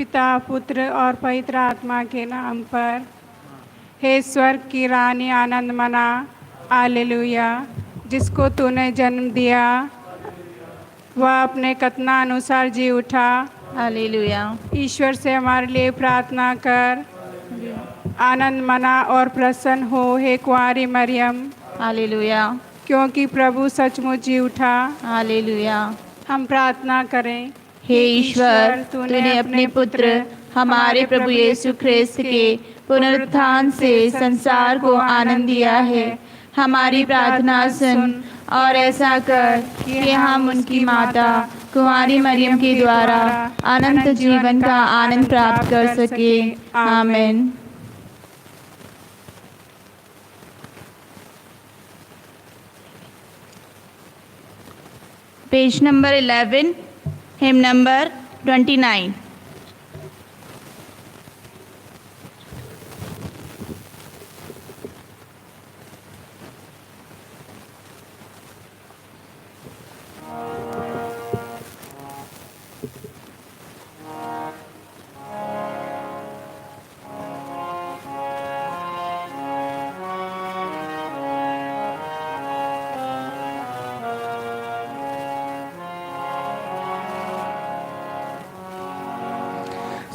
पिता, पुत्र और पवित्र आत्मा के नाम पर। हे स्वर्ग की रानी आनंद मना, हालेलुया। जिसको तूने जन्म दिया वह अपने कथनानुसार जी उठा, हालेलुया। ईश्वर से हमारे लिए प्रार्थना कर। आनंद मना और प्रसन्न हो हे कुंवारी मरियम, हालेलुया। क्योंकि प्रभु सचमुच जी उठा। हालेलुया। हम प्रार्थना करें। हे ईश्वर, तूने अपने पुत्र हमारे प्रभु यीशु ख्रिस्त के पुनरुत्थान से संसार को आनंद दिया है। हमारी प्रार्थना सुन और ऐसा कर कि हम उनकी माता कुंवारी मरियम के द्वारा अनंत जीवन का आनंद प्राप्त कर सके। आमीन। Page number 11, him number 29।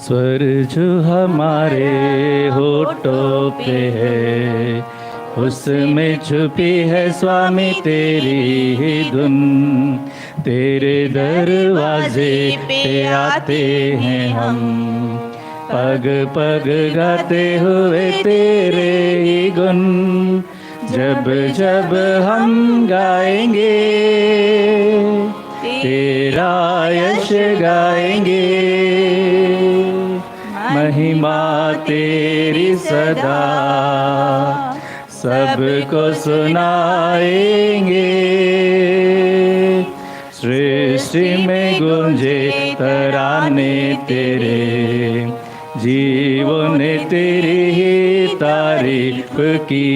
स्वर जो हमारे होठों पे है, उसमें छुपी है स्वामी तेरी ही धुन। तेरे दरवाजे पे आते हैं हम, पग पग गाते हुए तेरे ही गुण। जब जब हम गाएंगे तेरा यश गाएंगे, महिमा तेरी सदा सबको सुनाएंगे। सृष्टि में गूंजे तराने तेरे, जीवों ने तेरी ही तारीफ की।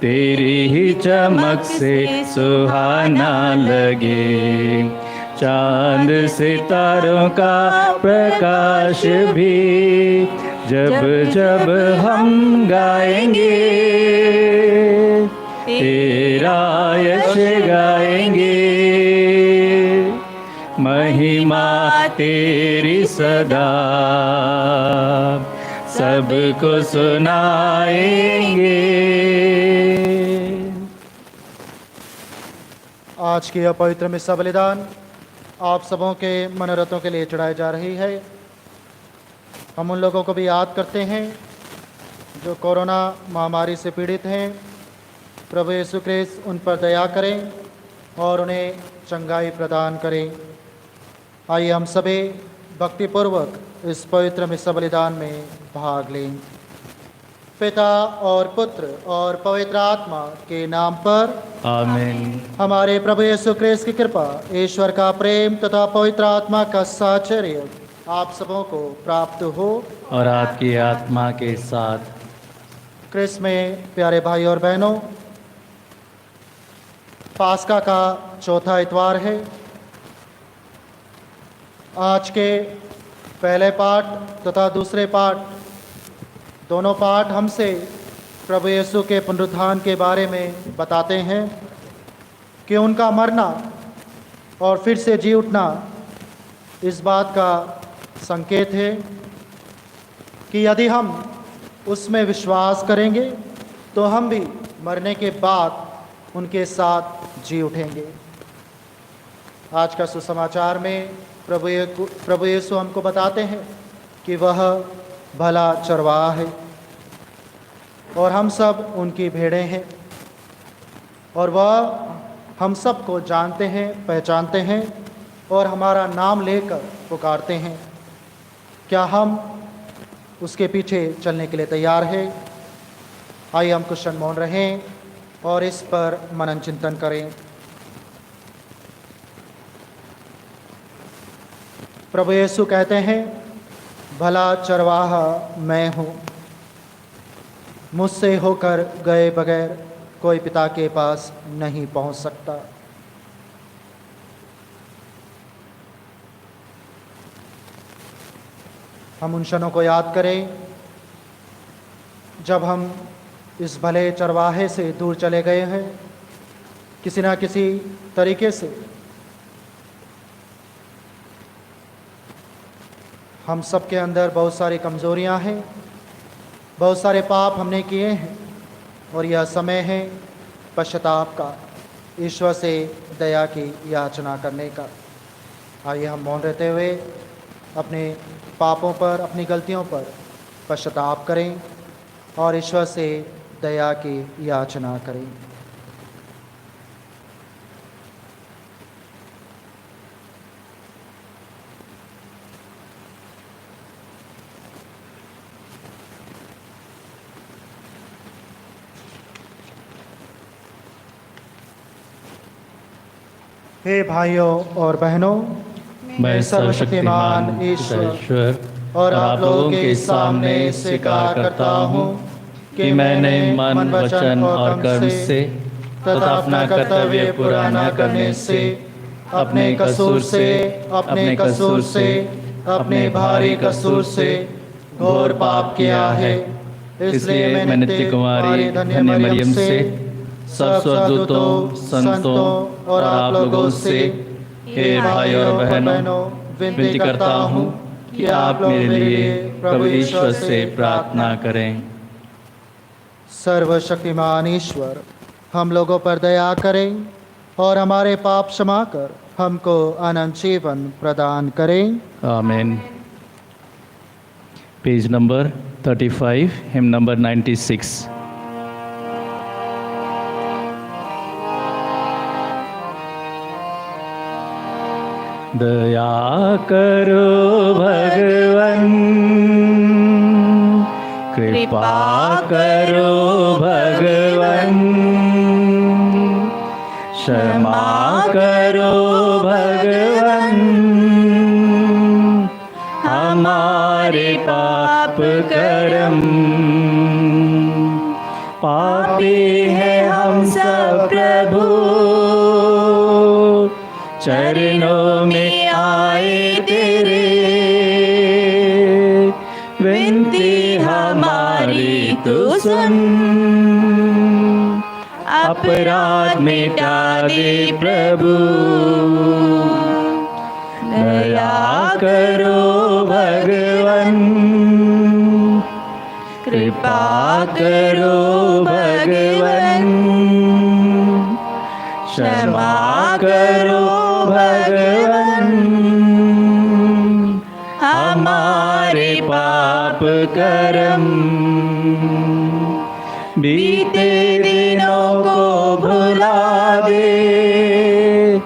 तेरी ही चमक से सुहाना लगे चांद सितारों का प्रकाश भी। जब जब हम गाएंगे तेरा यश गाएंगे, महिमा तेरी सदा सबको सुनाएंगे। आज की यह पवित्र मिस्सा बलिदान आप सबों के मनोरथों के लिए चढ़ाई जा रही है। हम उन लोगों को भी याद करते हैं जो कोरोना महामारी से पीड़ित हैं। प्रभु यीशु ख्रिस्त उन पर दया करें और उन्हें चंगाई प्रदान करें। आइए हम सभी भक्तिपूर्वक इस पवित्र मिस्सा बलिदान में भाग लें। पिता और पुत्र और पवित्र आत्मा के नाम पर आमीन। हमारे प्रभु यीशु ख्रिस्त की कृपा, ईश्वर का प्रेम तथा पवित्र आत्मा का साहचर्य आप सबों को प्राप्त हो और आपकी आत्मा के साथ। ख्रिस्त में प्यारे भाई और बहनों, पास्का का चौथा इतवार है। आज के पहले पाठ तथा दूसरे पाठ, दोनों पाठ हमसे प्रभु यीशु के पुनरुत्थान के बारे में बताते हैं कि उनका मरना और फिर से जी उठना इस बात का संकेत है कि यदि हम उसमें विश्वास करेंगे तो हम भी मरने के बाद उनके साथ जी उठेंगे। आज का सुसमाचार में प्रभु यीशु हमको बताते हैं कि वह भला चरवाहा है और हम सब उनकी भेड़ें हैं, और वह हम सब को जानते हैं, पहचानते हैं और हमारा नाम लेकर पुकारते हैं। क्या हम उसके पीछे चलने के लिए तैयार हैं? आइए हम कुछ क्षण मौन रहें और इस पर मनन चिंतन करें। प्रभु यीशु कहते हैं, भला चरवाहा मैं हूँ, मुझसे होकर गए बगैर कोई पिता के पास नहीं पहुँच सकता। हम उन क्षणों को याद करें जब हम इस भले चरवाहे से दूर चले गए हैं। किसी ना किसी तरीके से हम सब के अंदर बहुत सारी कमज़ोरियां हैं, बहुत सारे पाप हमने किए हैं और यह समय है पश्चाताप का, ईश्वर से दया की याचना करने का। आइए हम मौन रहते हुए अपने पापों पर, अपनी गलतियों पर पश्चाताप करें और ईश्वर से दया की याचना करें। हे भाइयों और बहनों, मैं सर्वशक्तिमान ईश्वर और आप लोगों के सामने स्वीकार करता हूँ कि मैंने मन, वचन और कर्म से तथा अपना कर्तव्य पूरा न करने से अपने कसूर से अपने भारी कसूर से घोर पाप किया है। इसलिए मैं नित्य कुमारी धन्य मरियम से, सब स्वर्गदूतों, संतों और आप लोगों से, हे भाई और बहनों, विनती करता हूँ कि आप मेरे लिए प्रभु ईश्वर से प्रार्थना करें। सर्वशक्तिमान ईश्वर हम लोगों पर दया करें और हमारे पाप क्षमा कर हमको अनंत जीवन प्रदान करें। आमीन। Page number 35, him number 96। दया करो भगवन, कृपा करो भगवन, क्षमा करो भगवन, हमारे पाप कर्म। पापी है हम सब प्रभु, चरणों में आए तेरे, विनती हमारी तू सुन, अपराध मिटा दे प्रभु। दया करो भगवन, कृपा करो भगवन, क्षमा करो भगवन, हमारे पाप कर्म। बीते दिनों को भुला दे,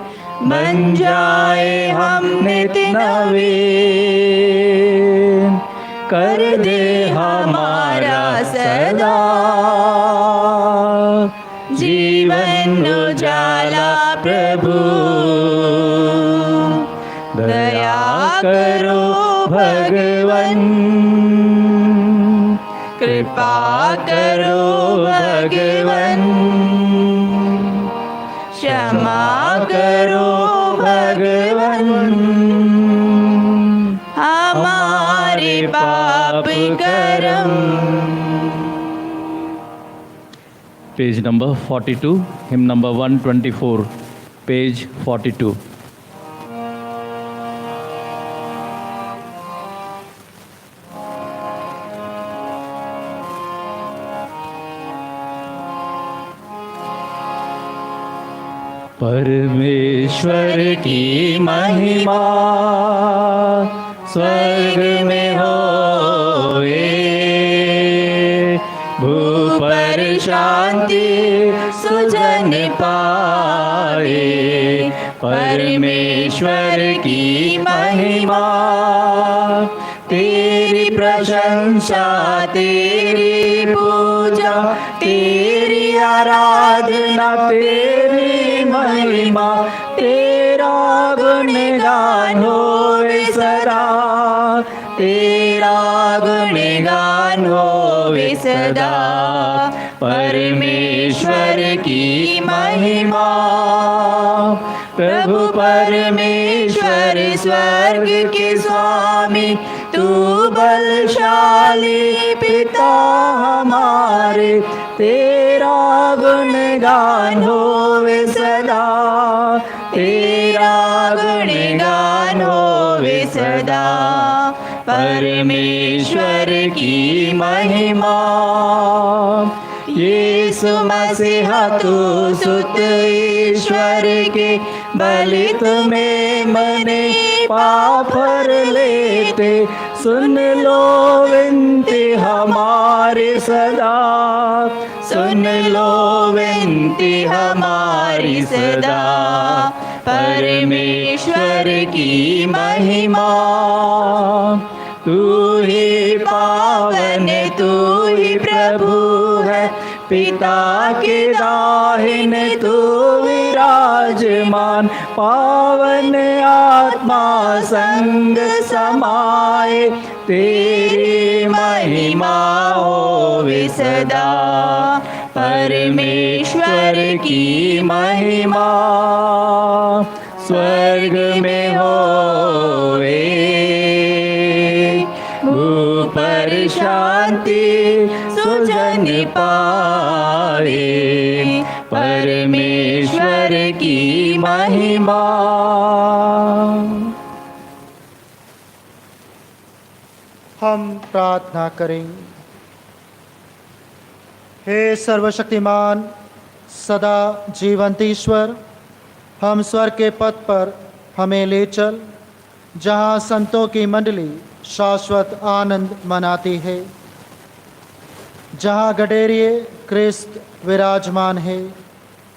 बन जाए हम नित्य नवीन, कर दे हमारा सदा जीवन उजाला प्रभु। दया करो भगवन, कृपा करो भगवन, क्षमा करो भगवन, हमारे पाप कर्म। Page number 42, him number 124, page 42। परमेश्वर की महिमा स्वर्ग में होए, भू पर शांति सुजन पाए। परमेश्वर की महिमा, तेरी प्रशंसा, तेरी पूजा, तेरी आराधना, तेरी महिमा, तेरा गुणगान होवे सदा, तेरा गुणगान होवे सदा। परमेश्वर की महिमा, प्रभु परमेश्वर स्वर्ग के स्वामी, तू बलशाली पिता हमारे, तेरा गुणगान होवे सदा, तेरा गुणगान होवे सदा। परमेश्वर की महिमा, यीशु मसीहा तू सुत ईश्वर के, बलित में मने पाप हर लेते, सुन लो विनती हमारी सदा, सुन लो विनती हमारी सदा। परमेश्वर की महिमा, तू ही पावन, तू ही प्रभु है, पिता के दाहिने तू विराजमान, पावन आत्मा संग समाए, तेरी महिमा होवे सदा। परमेश्वर की महिमा, स्वर्ग में होवे, ऊपर शांति सुजन पाए, परमेश्वर की महिमा। हम प्रार्थना करें। हे सर्वशक्तिमान सदा जीवंत ईश्वर, हम स्वर्ग के पथ पर हमें ले चल, जहाँ संतों की मंडली शाश्वत आनंद मनाती है, जहाँ गडेरिए क्रिस्त विराजमान है,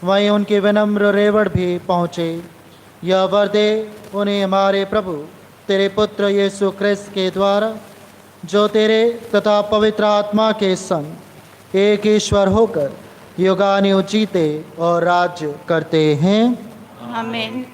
वहीं उनके विनम्र रेवड़ भी पहुँचे। यह वर दे उन्हें हमारे प्रभु तेरे पुत्र यीशु क्रिस्त के द्वारा, जो तेरे तथा पवित्र आत्मा के संग एक ईश्वर होकर युगानुयुग जीते और राज्य करते हैं। आमीन।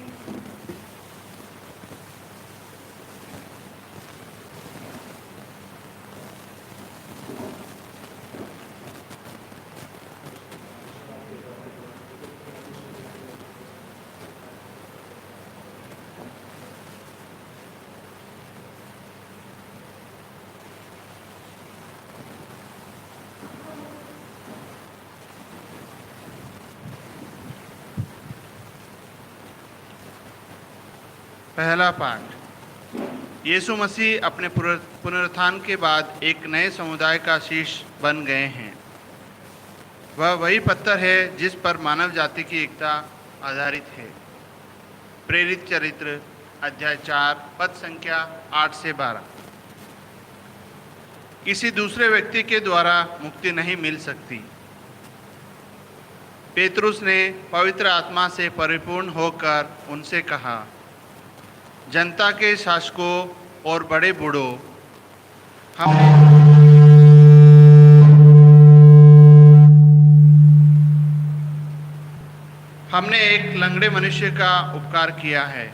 पहला पाठ। यीशु मसीह अपने पुनरुत्थान के बाद एक नए समुदाय का शीर्ष बन गए हैं। वह वही पत्थर है जिस पर मानव जाति की एकता आधारित है। प्रेरित चरित्र अध्याय 4 पद संख्या 8 से 12। किसी दूसरे व्यक्ति के द्वारा मुक्ति नहीं मिल सकती। पेतरुस ने पवित्र आत्मा से परिपूर्ण होकर उनसे कहा, जनता के शासकों और बड़े बूढ़ों, हमने एक लंगड़े मनुष्य का उपकार किया है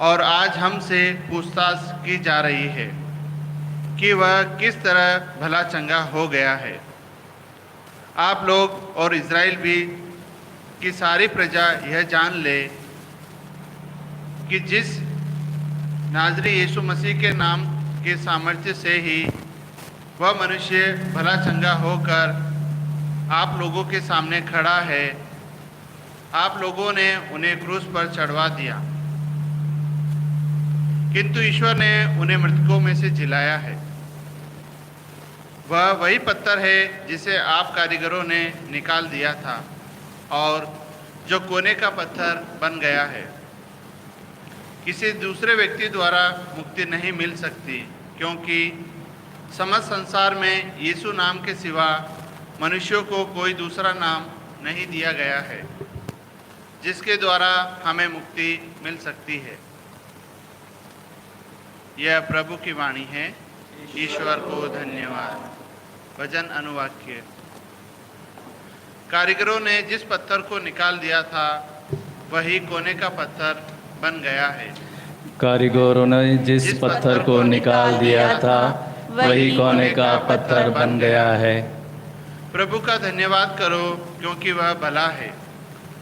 और आज हमसे पूछताछ की जा रही है कि वह किस तरह भला चंगा हो गया है। आप लोग और इज़राइल भी की सारी प्रजा यह जान ले कि जिस नाज़री यीशु मसीह के नाम के सामर्थ्य से ही वह मनुष्य भला चंगा होकर आप लोगों के सामने खड़ा है, आप लोगों ने उन्हें क्रूस पर चढ़वा दिया, किंतु ईश्वर ने उन्हें मृतकों में से जिलाया है। वह वही पत्थर है जिसे आप कारीगरों ने निकाल दिया था और जो कोने का पत्थर बन गया है। किसी दूसरे व्यक्ति द्वारा मुक्ति नहीं मिल सकती, क्योंकि समस्त संसार में यीशु नाम के सिवा मनुष्यों को कोई दूसरा नाम नहीं दिया गया है जिसके द्वारा हमें मुक्ति मिल सकती है। यह प्रभु की वाणी है। ईश्वर को धन्यवाद। वचन अनुवाक्य। कारीगरों ने जिस पत्थर को निकाल दिया था वही कोने का पत्थर बन गया है। कारीगरों ने जिस पत्थर को निकाल दिया था वही कोने का पत्थर बन गया है। प्रभु का धन्यवाद करो, क्योंकि वह भला है,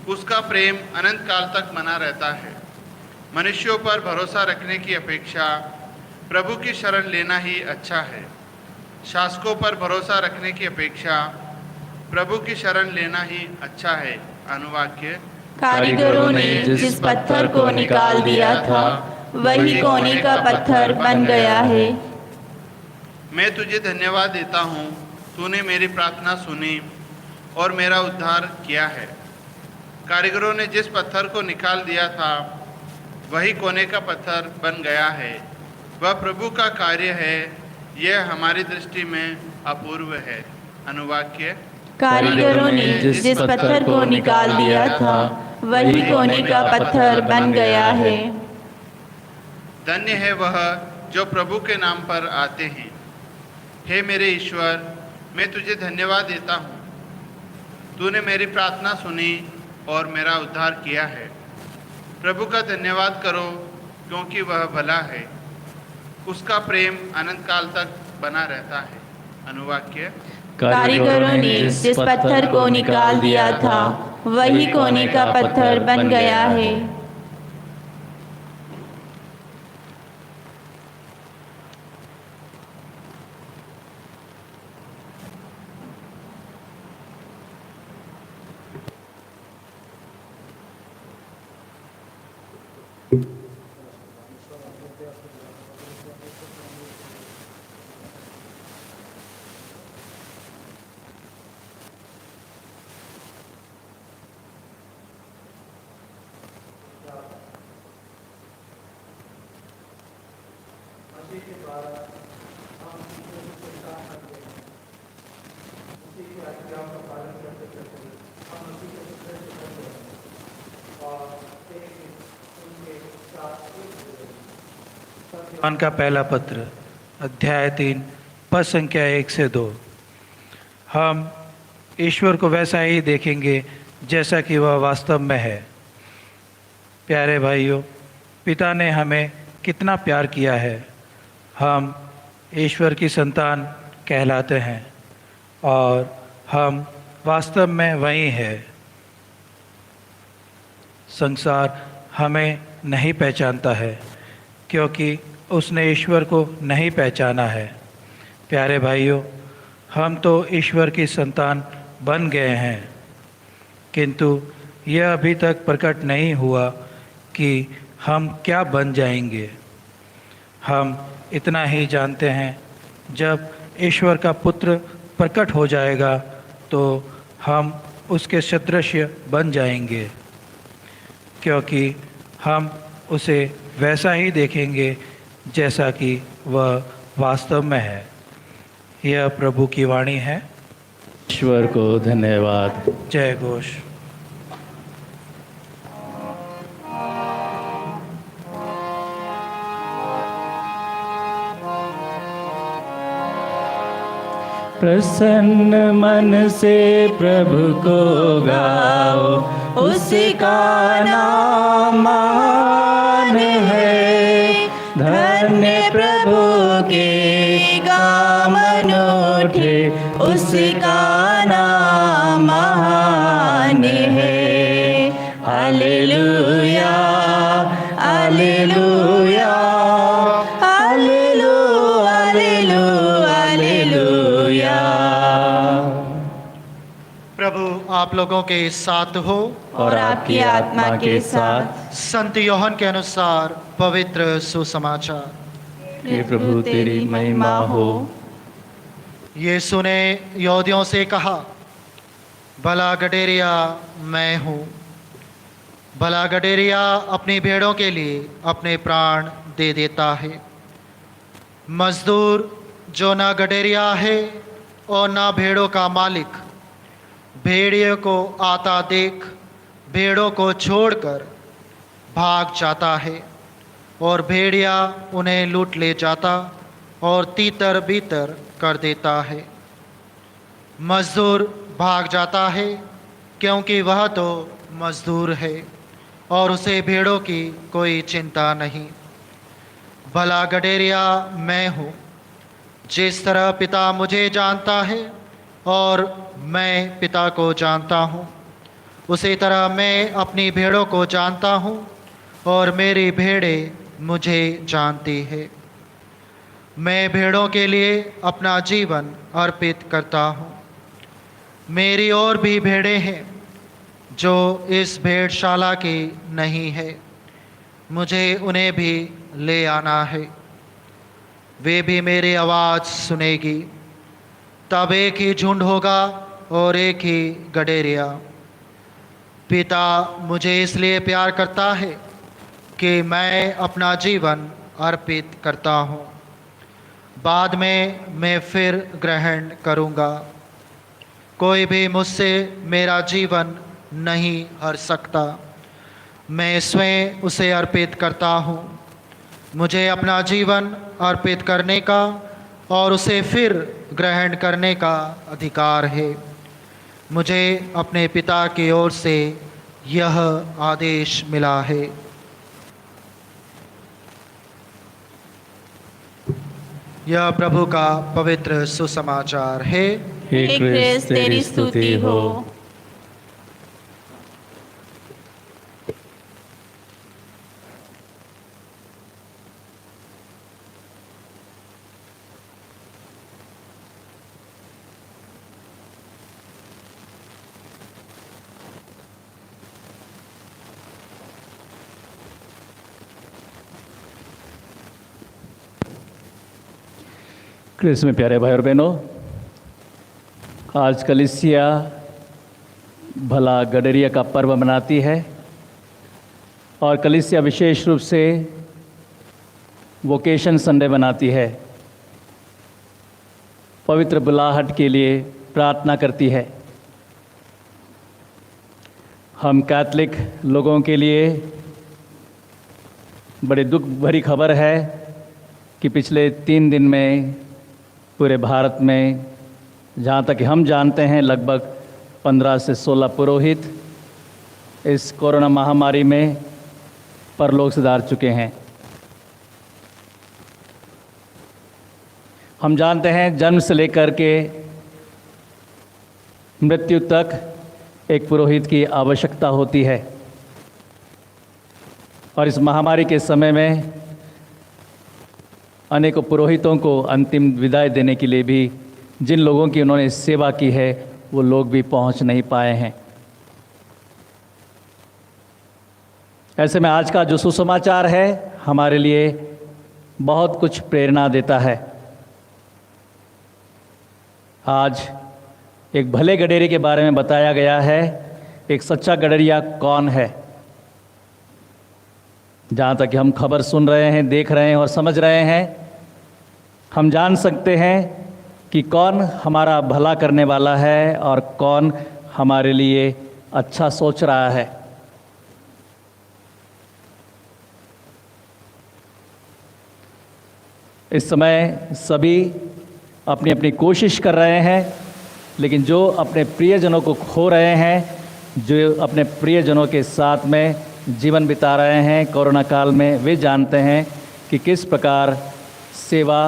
उसका प्रेम अनंत काल तक बना रहता है। मनुष्यों पर भरोसा रखने की अपेक्षा प्रभु की शरण लेना ही अच्छा है। शासकों पर भरोसा रखने की अपेक्षा प्रभु की शरण लेना ही अच्छा है। अनुवाक्य। कारीगरों ने जिस पत्थर को निकाल दिया था वही कोने का पत्थर बन गया है। मैं तुझे धन्यवाद देता हूँ, तूने मेरी प्रार्थना सुनी और मेरा उद्धार किया है। कारीगरों ने जिस पत्थर को निकाल दिया था वही कोने का पत्थर बन गया है। वह प्रभु का कार्य है, यह हमारी दृष्टि में अपूर्व है। अनुवाक्य। कारीगरों ने जिस पत्थर को निकाल दिया था वही कोने का पत्थर बन गया है। धन्य है वह जो प्रभु के नाम पर आते हैं। हे मेरे ईश्वर, मैं तुझे धन्यवाद देता हूँ, तूने मेरी प्रार्थना सुनी और मेरा उद्धार किया है। प्रभु का धन्यवाद करो क्योंकि वह भला है, उसका प्रेम अनंत काल तक बना रहता है। अनुवाक्य। कारीगरों ने जिस पत्थर को निकाल दिया था वही कोने का पत्थर बन गया है। यूहन्ना का पहला पत्र अध्याय 3 पद संख्या 1 से 2। हम ईश्वर को वैसा ही देखेंगे जैसा कि वह वास्तव में है। प्यारे भाइयों, पिता ने हमें कितना प्यार किया है। हम ईश्वर की संतान कहलाते हैं और हम वास्तव में वही हैं। संसार हमें नहीं पहचानता है क्योंकि उसने ईश्वर को नहीं पहचाना है। प्यारे भाइयों, हम तो ईश्वर की संतान बन गए हैं, किंतु यह अभी तक प्रकट नहीं हुआ कि हम क्या बन जाएंगे। हम इतना ही जानते हैं, जब ईश्वर का पुत्र प्रकट हो जाएगा तो हम उसके सदृश बन जाएंगे, क्योंकि हम उसे वैसा ही देखेंगे जैसा कि वह वास्तव में है। यह प्रभु की वाणी है। ईश्वर को धन्यवाद। जय घोष। प्रसन्न मन से प्रभु को गाओ, उसका नाम महान है। धन्य प्रभु के गाम अनूठे, उसका नाम महान है। Hallelujah, hallelujah, hallelujah, hallelujah. प्रभु आप लोगों के साथ हो और आपकी आत्मा के साथ। संत यूहन्ना के अनुसार पवित्र सुसमाचार। हे प्रभु तेरी महिमा हो। यीशु ने यहूदियों से कहा, भला गडेरिया मैं हूँ। भला गडेरिया अपनी भेड़ों के लिए अपने प्राण दे देता है। मजदूर जो ना गडेरिया है और ना भेड़ों का मालिक, भेड़िए को आता देख भेड़ों को छोड़कर भाग जाता है और भेड़िया उन्हें लूट ले जाता और तीतर बीतर कर देता है। मजदूर भाग जाता है क्योंकि वह तो मजदूर है और उसे भेड़ों की कोई चिंता नहीं। भला गडेरिया मैं हूँ। जिस तरह पिता मुझे जानता है और मैं पिता को जानता हूँ, उसी तरह मैं अपनी भेड़ों को जानता हूँ और मेरी भेड़ें मुझे जानती है। मैं भेड़ों के लिए अपना जीवन अर्पित करता हूँ। मेरी और भी भेड़ें हैं जो इस भेड़शाला की नहीं है, मुझे उन्हें भी ले आना है। वे भी मेरी आवाज़ सुनेगी। तब एक ही झुंड होगा और एक ही गडेरिया। पिता मुझे इसलिए प्यार करता है कि मैं अपना जीवन अर्पित करता हूँ। बाद में मैं फिर ग्रहण करूँगा। कोई भी मुझसे मेरा जीवन नहीं हर सकता, मैं स्वयं उसे अर्पित करता हूँ। मुझे अपना जीवन अर्पित करने का और उसे फिर ग्रहण करने का अधिकार है। मुझे अपने पिता की ओर से यह आदेश मिला है। यह प्रभु का पवित्र सुसमाचार है। हे क्रिस्त तेरी स्तुति हो। क्रिस्त में प्यारे भाई और बहनों, आज कलीसिया भला गडरिया का पर्व मनाती है और कलीसिया विशेष रूप से वोकेशन संडे मनाती है। पवित्र बुलाहट के लिए प्रार्थना करती है। हम कैथलिक लोगों के लिए बड़े दुख भरी खबर है कि पिछले 3 दिन में पूरे भारत में, जहाँ तक हम जानते हैं, लगभग 15 से 16 पुरोहित इस कोरोना महामारी में परलोक सिधार चुके हैं। हम जानते हैं जन्म से लेकर के मृत्यु तक एक पुरोहित की आवश्यकता होती है और इस महामारी के समय में अनेकों पुरोहितों को अंतिम विदाई देने के लिए भी जिन लोगों की उन्होंने सेवा की है वो लोग भी पहुंच नहीं पाए हैं। ऐसे में आज का जो सुसमाचार है हमारे लिए बहुत कुछ प्रेरणा देता है। आज एक भले गडेरे के बारे में बताया गया है। एक सच्चा गडरिया कौन है? जहाँ तक कि हम खबर सुन रहे हैं, देख रहे हैं और समझ रहे हैं, हम जान सकते हैं कि कौन हमारा भला करने वाला है और कौन हमारे लिए अच्छा सोच रहा है। इस समय सभी अपनी अपनी कोशिश कर रहे हैं, लेकिन जो अपने प्रियजनों को खो रहे हैं, जो अपने प्रियजनों के साथ में जीवन बिता रहे हैं कोरोना काल में, वे जानते हैं कि किस प्रकार सेवा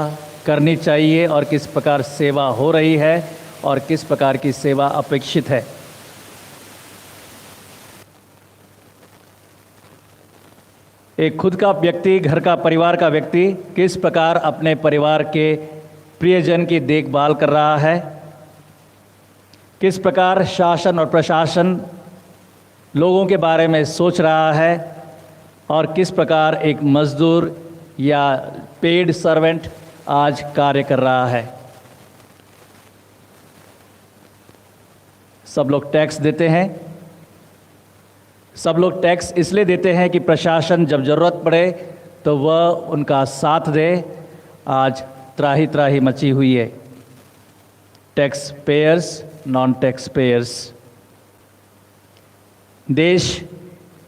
करनी चाहिए और किस प्रकार सेवा हो रही है और किस प्रकार की सेवा अपेक्षित है। एक खुद का व्यक्ति, घर का, परिवार का व्यक्ति किस प्रकार अपने परिवार के प्रियजन की देखभाल कर रहा है, किस प्रकार शासन और प्रशासन लोगों के बारे में सोच रहा है और किस प्रकार एक मजदूर या पेड सर्वेंट आज कार्य कर रहा है। सब लोग टैक्स देते हैं। सब लोग टैक्स इसलिए देते हैं कि प्रशासन जब ज़रूरत पड़े तो वह उनका साथ दे। आज त्राही त्राही मची हुई है। Tax payers, non tax payers. देश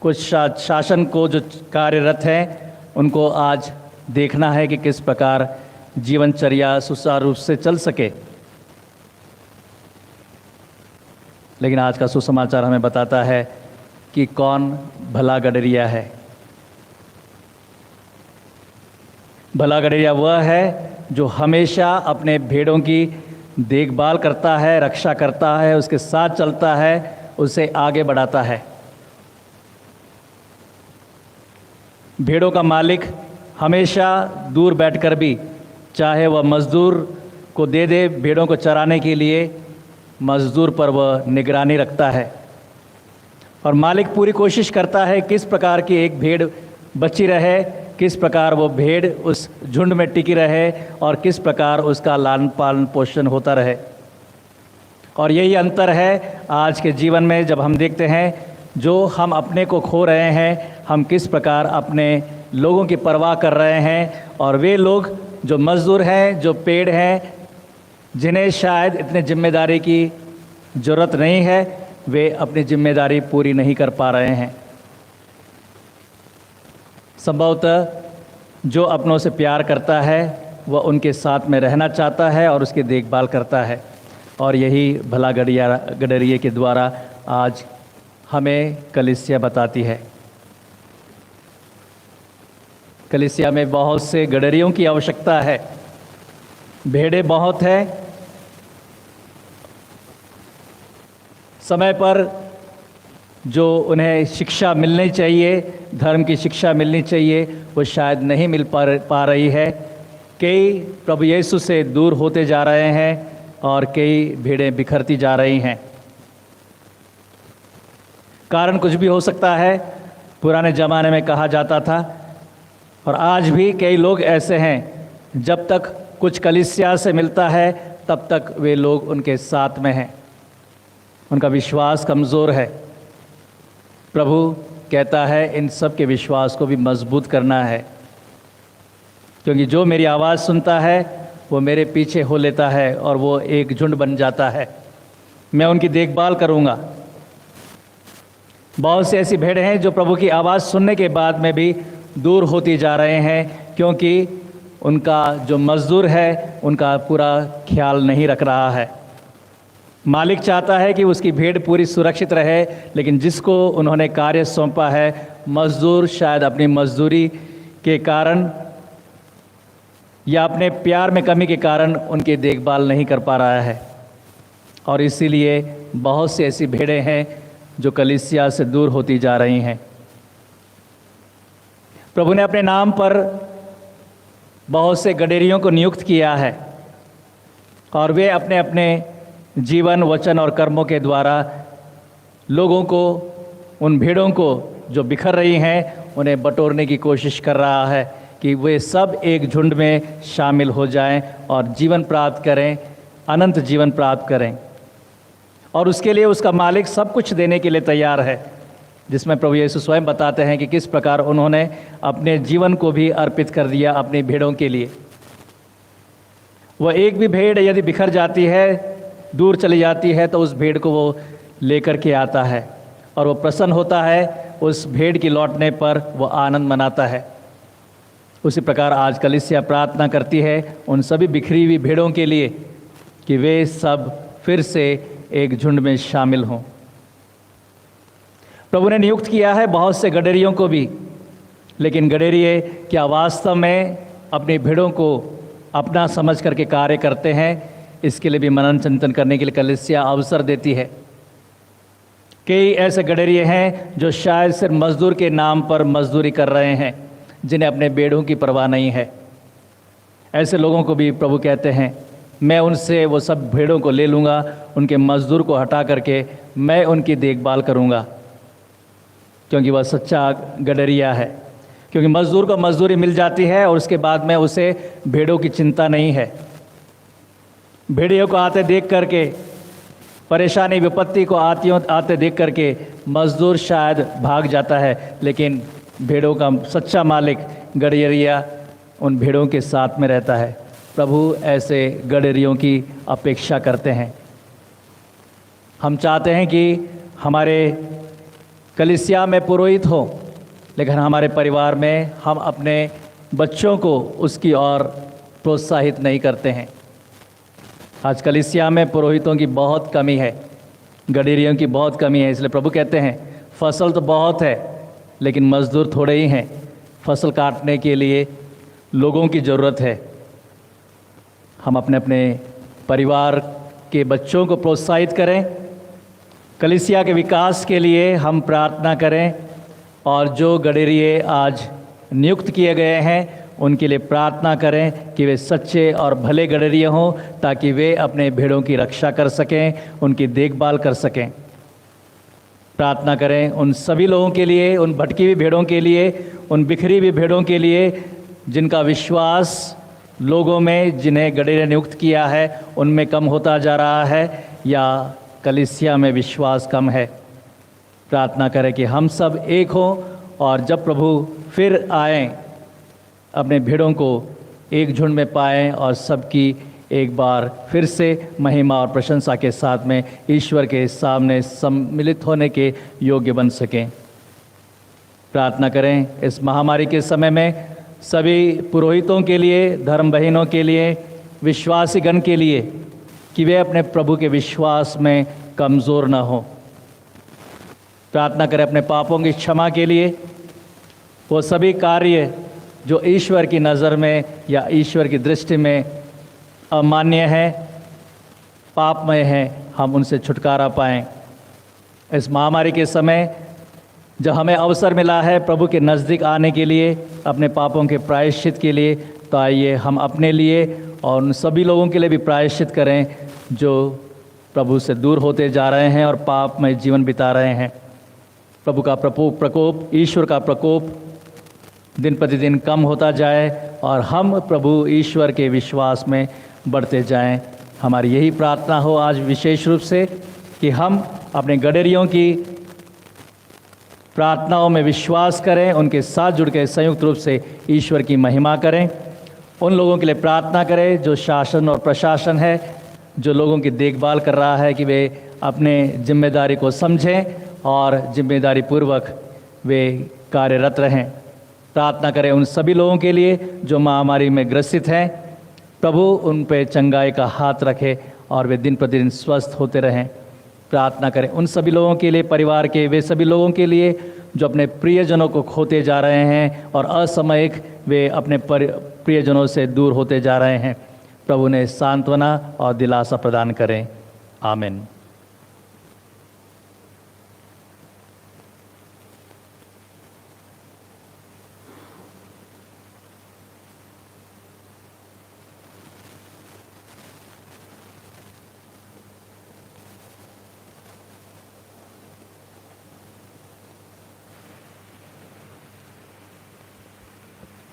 कुछ शासन को जो कार्यरत हैं उनको आज देखना है कि किस प्रकार जीवनचर्या सुचारू रूप से चल सके। लेकिन आज का सुसमाचार हमें बताता है कि कौन भला गडरिया है। भला गडरिया वह है जो हमेशा अपने भेड़ों की देखभाल करता है, रक्षा करता है, उसके साथ चलता है, उसे आगे बढ़ाता है। भेड़ों का मालिक हमेशा दूर बैठकर भी चाहे वह मज़दूर को दे दे भेड़ों को चराने के लिए, मज़दूर पर वह निगरानी रखता है। और मालिक पूरी कोशिश करता है किस प्रकार की एक भेड़ बची रहे, किस प्रकार वो भेड़ उस झुंड में टिकी रहे और किस प्रकार उसका लालन पालन पोषण होता रहे। और यही अंतर है आज के जीवन में, जब हम देखते हैं जो हम अपने को खो रहे हैं, हम किस प्रकार अपने लोगों की परवाह कर रहे हैं, और वे लोग जो मज़दूर हैं, जो पेड़ हैं, जिन्हें शायद इतने जिम्मेदारी की ज़रूरत नहीं है, वे अपनी जिम्मेदारी पूरी नहीं कर पा रहे हैं। संभवतः जो अपनों से प्यार करता है वह उनके साथ में रहना चाहता है और उसकी देखभाल करता है, और यही भला गडरिये के द्वारा आज हमें कलीसिया बताती है। कलीसिया में बहुत से गडरियों की आवश्यकता है, भेड़ें बहुत हैं, समय पर जो उन्हें शिक्षा मिलनी चाहिए, धर्म की शिक्षा मिलनी चाहिए, वो शायद नहीं मिल पा रही है। कई प्रभु यीशु से दूर होते जा रहे हैं और कई भेड़ें बिखरती जा रही हैं। कारण कुछ भी हो सकता है। पुराने ज़माने में कहा जाता था, और आज भी कई लोग ऐसे हैं, जब तक कुछ कलीसिया से मिलता है तब तक वे लोग उनके साथ में हैं, उनका विश्वास कमज़ोर है। प्रभु कहता है इन सब के विश्वास को भी मजबूत करना है, क्योंकि जो मेरी आवाज़ सुनता है वो मेरे पीछे हो लेता है और वो एक झुंड बन जाता है। मैं उनकी देखभाल करूँगा। बहुत से ऐसी भेड़ें हैं जो प्रभु की आवाज़ सुनने के बाद में भी दूर होती जा रहे हैं, क्योंकि उनका जो मज़दूर है उनका पूरा ख्याल नहीं रख रहा है। मालिक चाहता है कि उसकी भेड़ पूरी सुरक्षित रहे, लेकिन जिसको उन्होंने कार्य सौंपा है, मज़दूर शायद अपनी मज़दूरी के कारण या अपने प्यार में कमी के कारण उनकी देखभाल नहीं कर पा रहा है, और इसीलिए बहुत सी ऐसी भेड़ें हैं जो कलीसिया से दूर होती जा रही हैं। प्रभु ने अपने नाम पर बहुत से गडेरियों को नियुक्त किया है, और वे अपने अपने जीवन, वचन और कर्मों के द्वारा लोगों को, उन भेड़ों को जो बिखर रही हैं, उन्हें बटोरने की कोशिश कर रहा है कि वे सब एक झुंड में शामिल हो जाएं और जीवन प्राप्त करें, अनंत जीवन प्राप्त करें। और उसके लिए उसका मालिक सब कुछ देने के लिए तैयार है, जिसमें प्रभु यीशु स्वयं बताते हैं कि किस प्रकार उन्होंने अपने जीवन को भी अर्पित कर दिया अपनी भेड़ों के लिए। वह एक भी भेड़ यदि बिखर जाती है, दूर चली जाती है, तो उस भेड़ को वो लेकर के आता है और वो प्रसन्न होता है। उस भेड़ की लौटने पर वो आनंद मनाता है। उसी प्रकार आज कलीसिया प्रार्थना करती है उन सभी बिखरी हुई भेड़ों के लिए कि वे सब फिर से एक झुंड में शामिल हों। प्रभु ने नियुक्त किया है बहुत से गडेरियों को भी, लेकिन गडेरिये क्या वास्तव में अपनी भेड़ों को अपना समझ करके कार्य करते हैं? इसके लिए भी मनन चिंतन करने के लिए कलीसिया अवसर देती है। कई ऐसे गडेरिये हैं जो शायद सिर्फ मजदूर के नाम पर मजदूरी कर रहे हैं, जिन्हें अपने भेड़ों की परवाह नहीं है। ऐसे लोगों को भी प्रभु कहते हैं मैं उनसे वो सब भेड़ों को ले लूँगा, उनके मजदूर को हटा करके मैं उनकी देखभाल करूँगा, क्योंकि वह सच्चा गडरिया है। क्योंकि मजदूर को मजदूरी मिल जाती है और उसके बाद में उसे भेड़ों की चिंता नहीं है। भेड़ियों को आते देख करके, परेशानी विपत्ति को आते देख करके मजदूर शायद भाग जाता है, लेकिन भेड़ों का सच्चा मालिक गडरिया उन भेड़ों के साथ में रहता है। प्रभु ऐसे गडरियों की अपेक्षा करते हैं। हम चाहते हैं कि हमारे कलीसिया में पुरोहित हो, लेकिन हमारे परिवार में हम अपने बच्चों को उसकी ओर प्रोत्साहित नहीं करते हैं। आज कलीसिया में पुरोहितों की बहुत कमी है, गडरियों की बहुत कमी है। इसलिए प्रभु कहते हैं फसल तो बहुत है, लेकिन मजदूर थोड़े ही हैं। फसल काटने के लिए लोगों की ज़रूरत है। हम अपने अपने परिवार के बच्चों को प्रोत्साहित करें, कलीसिया के विकास के लिए हम प्रार्थना करें, और जो गडरिये आज नियुक्त किए गए हैं उनके लिए प्रार्थना करें कि वे सच्चे और भले गडरिये हों, ताकि वे अपने भेड़ों की रक्षा कर सकें, उनकी देखभाल कर सकें। प्रार्थना करें उन सभी लोगों के लिए, उन भटकी हुई भेड़ों के लिए, उन बिखरी हुई भेड़ों के लिए जिनका विश्वास लोगों में, जिन्हें गडरिया नियुक्त किया है, उनमें कम होता जा रहा है, या कलीसिया में विश्वास कम है। प्रार्थना करें कि हम सब एक हों, और जब प्रभु फिर आएं अपने भेड़ों को एक झुंड में पाएं और सबकी एक बार फिर से महिमा और प्रशंसा के साथ में ईश्वर के सामने सम्मिलित होने के योग्य बन सकें। प्रार्थना करें इस महामारी के समय में सभी पुरोहितों के लिए, धर्म बहनों के लिए, विश्वासीगण के लिए, कि वे अपने प्रभु के विश्वास में कमज़ोर न हों। प्रार्थना करें अपने पापों की क्षमा के लिए। वो सभी कार्य जो ईश्वर की नज़र में या ईश्वर की दृष्टि में अमान्य है, पापमय है, हम उनसे छुटकारा पाएं। इस महामारी के समय जब हमें अवसर मिला है प्रभु के नज़दीक आने के लिए, अपने पापों के प्रायश्चित के लिए, तो आइए हम अपने लिए और उन सभी लोगों के लिए भी प्रायश्चित करें जो प्रभु से दूर होते जा रहे हैं और पाप में जीवन बिता रहे हैं। प्रभु का प्रकोप, ईश्वर का प्रकोप दिन प्रतिदिन कम होता जाए और हम प्रभु ईश्वर के विश्वास में बढ़ते जाएं। हमारी यही प्रार्थना हो आज विशेष रूप से कि हम अपने गडरियों की प्रार्थनाओं में विश्वास करें, उनके साथ जुड़ के संयुक्त रूप से ईश्वर की महिमा करें। उन लोगों के लिए प्रार्थना करें जो शासन और प्रशासन है, जो लोगों की देखभाल कर रहा है, कि वे अपने जिम्मेदारी को समझें और जिम्मेदारी पूर्वक वे कार्यरत रहें। प्रार्थना करें उन सभी लोगों के लिए जो महामारी में ग्रसित हैं, प्रभु उन पे चंगाई का हाथ रखे और वे दिन प्रतिदिन स्वस्थ होते रहें। प्रार्थना करें उन सभी लोगों के लिए, परिवार के वे सभी लोगों के लिए जो अपने प्रियजनों को खोते जा रहे हैं और असामयिक वे अपने प्रियजनों से दूर होते जा रहे हैं। प्रभु ने सांत्वना और दिलासा प्रदान करें। आमीन।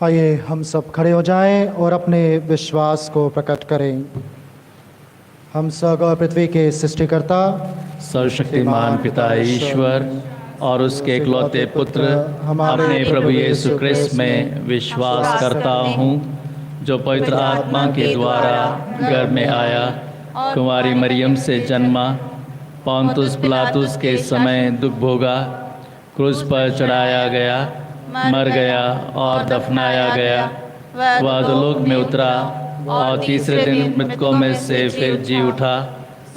आइए हम सब खड़े हो जाएं और अपने विश्वास को प्रकट करें। हम स्वर्ग और पृथ्वी के सृष्टिकर्ता, सर्वशक्तिमान पिता ईश्वर और उसके इकलौते पुत्र अपने प्रभु यीशु क्रिस्त में विश्वास करता हूँ, जो पवित्र आत्मा के द्वारा गर्भ में आया, कुंवारी मरियम से जन्मा, पोंतुस पिलातुस के समय दुख भोगा, क्रूस पर चढ़ाया गया, मर गया और दफनाया गया, वह अधोलोक में उतरा और तीसरे दिन मृतकों में से फिर जी उठा,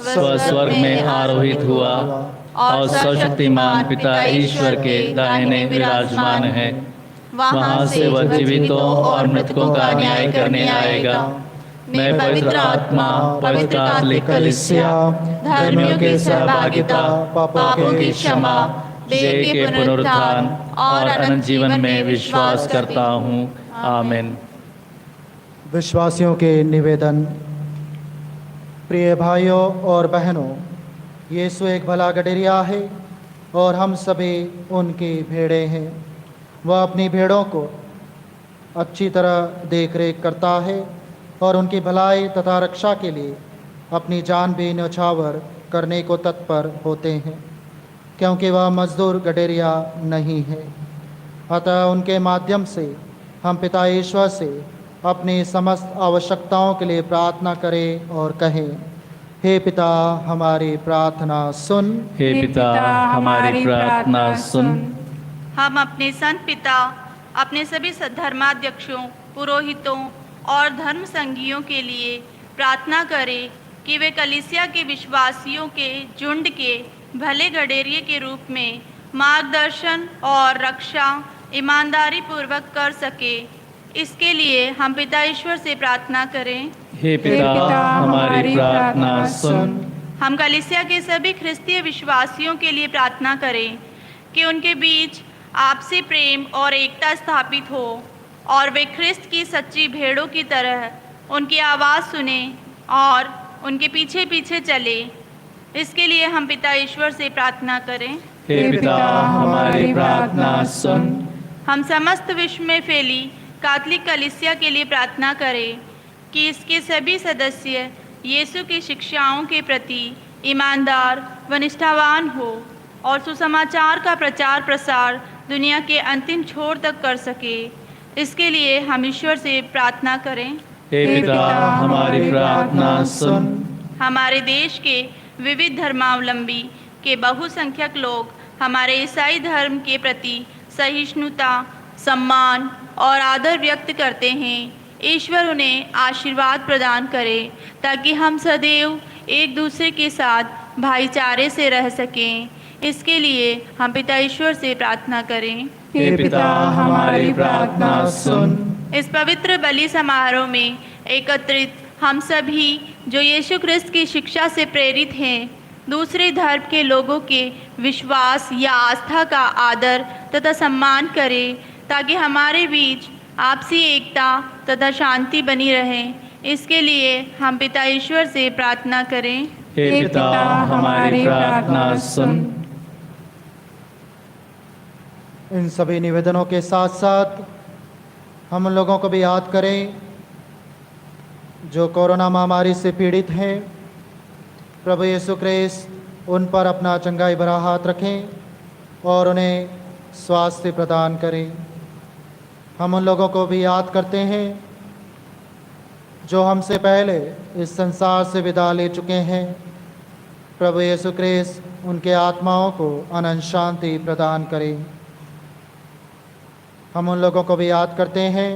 वह स्वर्ग में आरोहित हुआ और सर्वशक्तिमान पिता ईश्वर के दाहिने विराजमान है। वहाँ से वह जीवितों और मृतकों का न्याय करने आएगा। मैं पवित्र आत्मा, पवित्र कैथोलिक कलीसिया, धर्मियों के सहभागिता, पापों की क्षमा, देह के पुनरुत्थान और अनंत जीवन में विश्वास करता हूँ। आमीन। विश्वासियों के निवेदन। प्रिय भाइयों और बहनों, यीशु एक भला गडरिया है और हम सभी उनकी भेड़ें हैं। वह अपनी भेड़ों को अच्छी तरह देख रेख करता है और उनकी भलाई तथा रक्षा के लिए अपनी जान भी न्यौछावर करने को तत्पर होते हैं, क्योंकि वह मजदूर गडरिया नहीं है। अतः उनके माध्यम से हम पिता ईश्वर से अपनी समस्त आवश्यकताओं के लिए प्रार्थना करें और कहें, हे पिता हमारी प्रार्थना सुन। हे पिता हमारी प्रार्थना सुन। हम अपने संत पिता, अपने सभी धर्माध्यक्षों, पुरोहितों और धर्म संघियों के लिए प्रार्थना करें कि वे कलीसिया के विश्वासियों के झुंड के भले गडेरिये के रूप में मार्गदर्शन और रक्षा ईमानदारी पूर्वक कर सके। इसके लिए हम पिता ईश्वर से प्रार्थना करें, हे पिता हमारी प्रार्थना सुन। हम कलीसिया के सभी ख्रिस्तीय विश्वासियों के लिए प्रार्थना करें कि उनके बीच आपसी प्रेम और एकता स्थापित हो और वे ख्रिस्त की सच्ची भेड़ों की तरह उनकी आवाज़ सुने और उनके पीछे पीछे चले। इसके लिए हम पिता ईश्वर से प्रार्थना करें। हे पिता, हमारी प्रार्थना सुन। हम समस्त विश्व में फैली कैथोलिक कलीसिया के लिए प्रार्थना करें कि इसके सभी सदस्य यीशु की शिक्षाओं के प्रति ईमानदार व निष्ठावान हो और सुसमाचार का प्रचार प्रसार दुनिया के अंतिम छोर तक कर सके। इसके लिए हम ईश्वर से प्रार्थना करें। हे पिता, हमारी प्रार्थना सुन। हमारे देश के विविध धर्मावलंबी के बहुसंख्यक लोग हमारे ईसाई धर्म के प्रति सहिष्णुता, सम्मान और आदर व्यक्त करते हैं। ईश्वर उन्हें आशीर्वाद प्रदान करे ताकि हम सदैव एक दूसरे के साथ भाईचारे से रह सकें। इसके लिए हम पिता ईश्वर से प्रार्थना करें। हे पिता, हमारी प्रार्थना सुन। इस पवित्र बलि समारोह में एकत्रित हम सभी जो यीशु ख्रिस्त की शिक्षा से प्रेरित हैं, दूसरे धर्म के लोगों के विश्वास या आस्था का आदर तथा सम्मान करें ताकि हमारे बीच आपसी एकता तथा शांति बनी रहे। इसके लिए हम पिता ईश्वर से प्रार्थना करें। हे पिता, हमारी प्रार्थना सुन। इन सभी निवेदनों के साथ साथ हम उन लोगों को भी याद करें जो कोरोना महामारी से पीड़ित हैं। प्रभु यीशु ख्रिस्त उन पर अपना चंगाई भरा हाथ रखें और उन्हें स्वास्थ्य प्रदान करें। हम उन लोगों को भी याद करते हैं जो हमसे पहले इस संसार से विदा ले चुके हैं। प्रभु यीशु ख्रिस्त उनके आत्माओं को अनंत शांति प्रदान करें। हम उन लोगों को भी याद करते हैं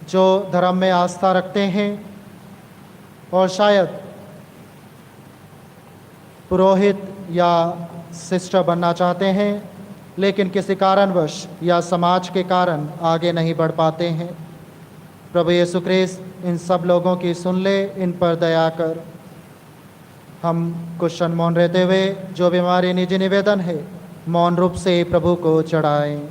जो धर्म में आस्था रखते हैं और शायद पुरोहित या सिस्टर बनना चाहते हैं, लेकिन किसी कारणवश या समाज के कारण आगे नहीं बढ़ पाते हैं। प्रभु यीशु ख्रिस्त इन सब लोगों की सुन ले, इन पर दया कर। हम कुछ क्षण मौन रहते हुए जो भी हमारे निजी निवेदन है मौन रूप से प्रभु को चढ़ाएं।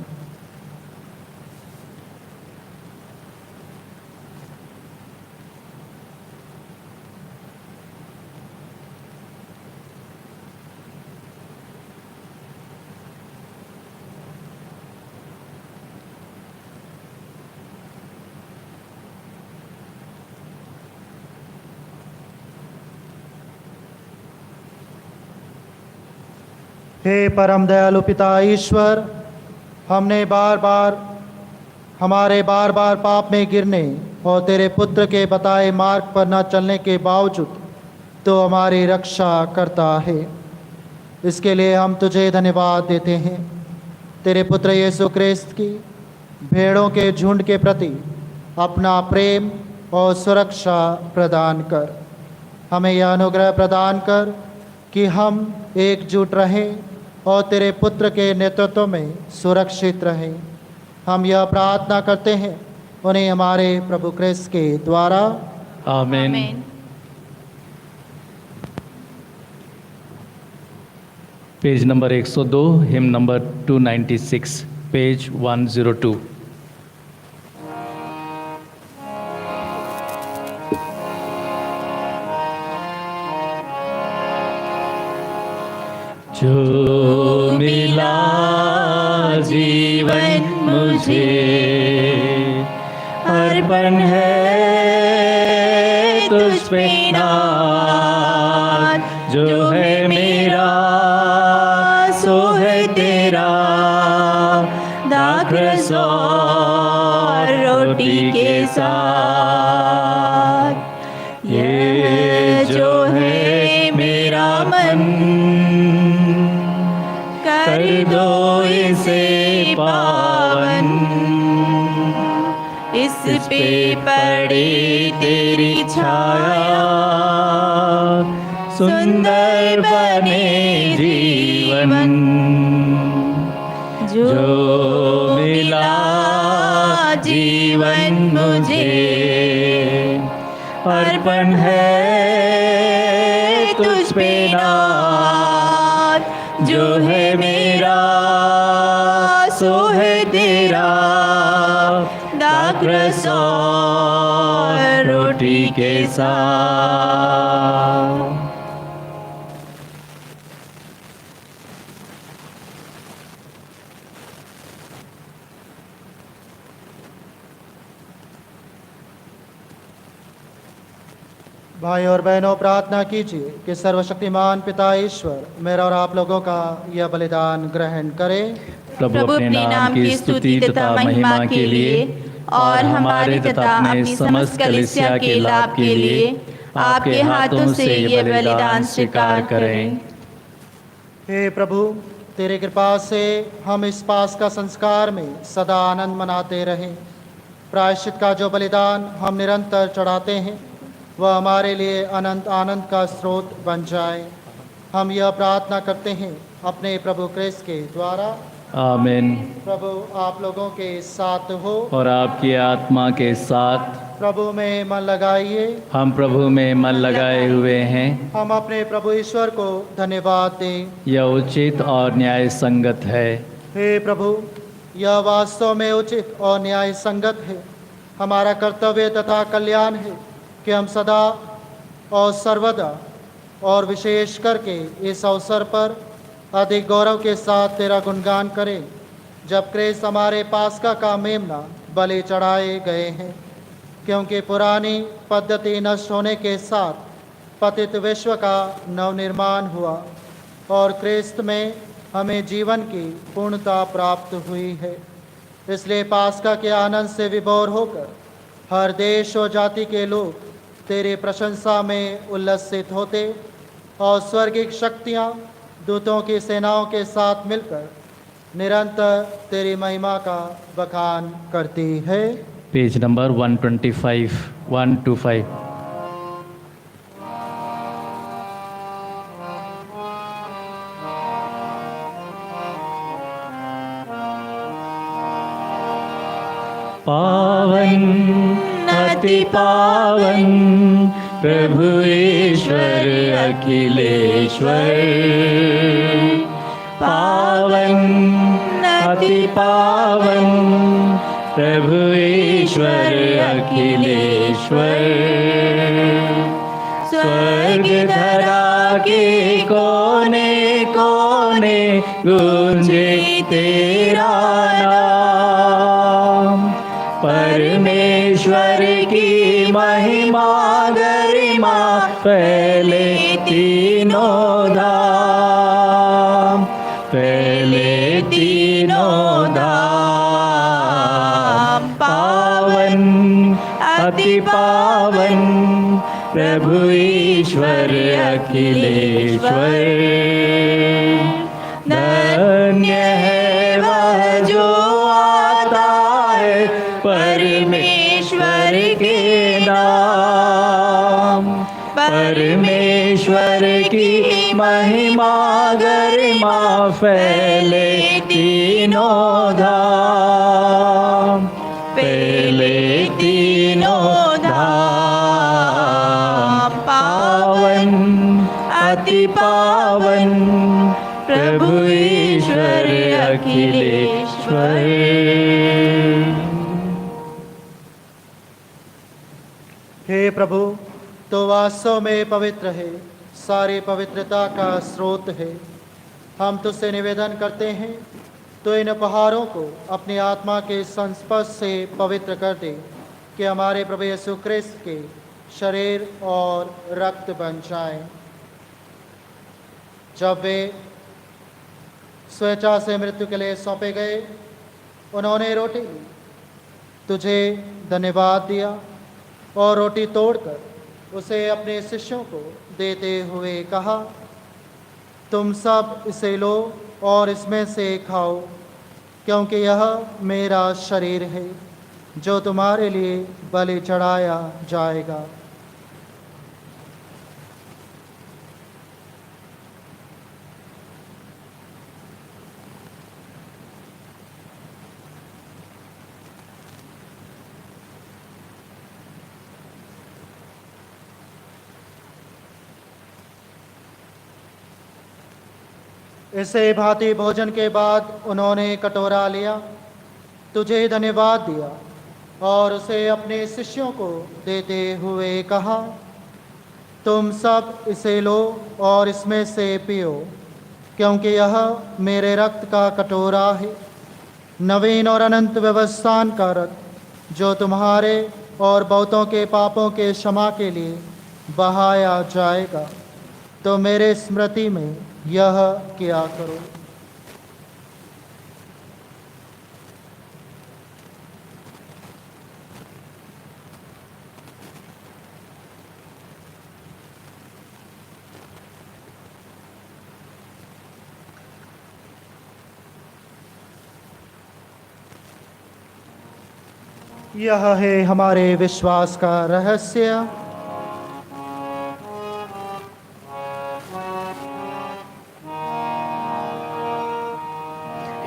हे परम दयालु पिता ईश्वर, हमने हमारे बार बार पाप में गिरने और तेरे पुत्र के बताए मार्ग पर न चलने के बावजूद तो हमारी रक्षा करता है। इसके लिए हम तुझे धन्यवाद देते हैं। तेरे पुत्र यीशु ख्रिस्त की भेड़ों के झुंड के प्रति अपना प्रेम और सुरक्षा प्रदान कर। हमें यह अनुग्रह प्रदान कर कि हम एकजुट रहें और तेरे पुत्र के नेतृत्व में सुरक्षित रहें। हम यह प्रार्थना करते हैं उन्हें हमारे प्रभु ख्रिस्त के द्वारा। आमीन। Page number 102, him number 296, page 102। जो मिला जीवन मुझे अर्पण है तुझ पे नाथ, जो है मेरा सो है तेरा, दाखरस और रोटी के साथ। ये जो है मेरा मन, कर दो इसे पावन। इस पे पड़े तेरी छाया, सुंदर बने जीवन। जो मिला जीवन मुझे अर्पण है तुझ पे नाथ, जो है मेरा सो है तेरा, रस और रोटी के साथ। भाई और बहनों, प्रार्थना कीजिए कि सर्वशक्तिमान पिता ईश्वर मेरा और आप लोगों का यह बलिदान ग्रहण करे। प्रभु अपने नाम की स्तुति तथा महिमा के लिए और हमारे तथा अपने समस्त कलीसिया के लाभ के लिए आपके हाथों से ये बलिदान स्वीकार करें। हे प्रभु, तेरे कृपा से हम इस पास का संस्कार में सदा आनंद मनाते रहें। प्रायश्चित का जो बलिदान हम निरंतर चढ़ाते हैं वह हमारे लिए अनंत आनंद का स्रोत बन जाए। हम यह प्रार्थना करते हैं अपने प्रभु क्रिस्त के द्वारा। आमीन। प्रभु आप लोगों के साथ हो और आपकी आत्मा के साथ। प्रभु में मन लगाइए। हम प्रभु में मन लगाए हुए हैं। हम अपने प्रभु ईश्वर को धन्यवाद दें। यह उचित और न्याय संगत है। हे प्रभु, यह वास्तव में उचित और न्याय संगत है। हमारा कर्तव्य तथा कल्याण है कि हम सदा और सर्वदा और विशेष करके इस अवसर पर अधिक गौरव के साथ तेरा गुणगान करें जब क्रिस्त हमारे पास्का का मेमना बलि चढ़ाए गए हैं, क्योंकि पुरानी पद्धति नष्ट होने के साथ पतित विश्व का नवनिर्माण हुआ और क्रिस्त में हमें जीवन की पूर्णता प्राप्त हुई है। इसलिए पास्का के आनंद से विभोर होकर हर देश और जाति के लोग तेरी प्रशंसा में उल्लसित होते और स्वर्गिक शक्तियाँ दूतों की सेनाओं के साथ मिलकर निरंतर तेरी महिमा का बखान करती है। Page number 125, 125। पावन अति पावन प्रभु ईश्वर अखिलेश्वर, पावन अति पावन प्रभु ईश्वर अखिलेश्वर। स्वर्ग धरा के कोने कोने गूंजे तेरा नाम। परमेश्वर की महिमा गरिमा फैले तीनों धाम, फैले तीनों धाम। पावन अति पावन प्रभु ईश्वर अखिलेश्वर। धन्य है वह जो आता है परमेश्वर के नाम। परमेश्वर की महिमा गरिमा फैले तीनों धाम, फैले तीनों धाम। पावन अति पावन प्रभु ईश्वर अखिलेश्वर। हे प्रभु, तो वास्तव में पवित्र है, सारी पवित्रता का स्रोत है। हम तुझसे निवेदन करते हैं तो इन उपहारों को अपनी आत्मा के संस्पर्श से पवित्र कर दे कि हमारे प्रभु यीशु क्रिस्त के शरीर और रक्त बन जाएं। जब वे स्वेच्छा से मृत्यु के लिए सौंपे गए, उन्होंने रोटी ली, तुझे धन्यवाद दिया और रोटी तोड़कर उसे अपने शिष्यों को देते हुए कहा, तुम सब इसे लो और इसमें से खाओ, क्योंकि यह मेरा शरीर है जो तुम्हारे लिए बलि चढ़ाया जाएगा। इसे भांति भोजन के बाद उन्होंने कटोरा लिया, तुझे धन्यवाद दिया और उसे अपने शिष्यों को देते हुए कहा, तुम सब इसे लो और इसमें से पियो, क्योंकि यह मेरे रक्त का कटोरा है, नवीन और अनंत व्यवस्थान का रक्त, जो तुम्हारे और बहुतों के पापों के क्षमा के लिए बहाया जाएगा। तो मेरे स्मृति में यह किया करो। यह है हमारे विश्वास का रहस्य।